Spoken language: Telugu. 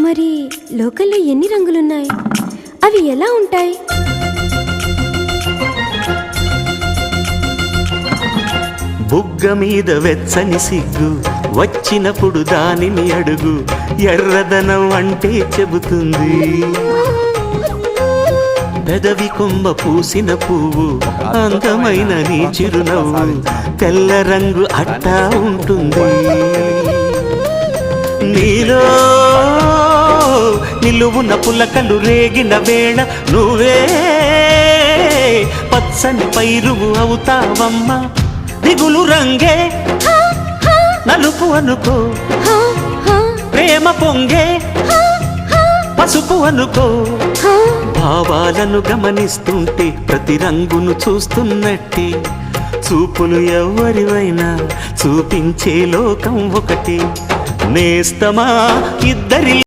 మరి లోకల్లో ఎన్ని రంగులున్నాయి? అవి ఎలా ఉంటాయి? బుగ్గ మీద వెచ్చని సిగ్గు వచ్చినప్పుడు దానిని అడుగు, ఎర్రదనం అంటే చెబుతుంది. పెదవి కొమ్మ పూసిన పువ్వు అందమైన నీ చిరునవ్వు, తెల్ల రంగు అట్టా ఉంటుంది. నీలో నిలువున పులకలు రేగిన వేళ నువ్వే పచ్చని పైరువు అవుతావమ్మా. దిగులు రంగే నలుపు అనుకో, ప్రేమ పొంగే పసుపు అనుకో. భావాలను గమనిస్తుంటే ప్రతి రంగును చూస్తున్నట్టే, చూపులు ఎవరివైనా చూపించే లోకం ఒకటి. నేస్తమా ఇద్దరి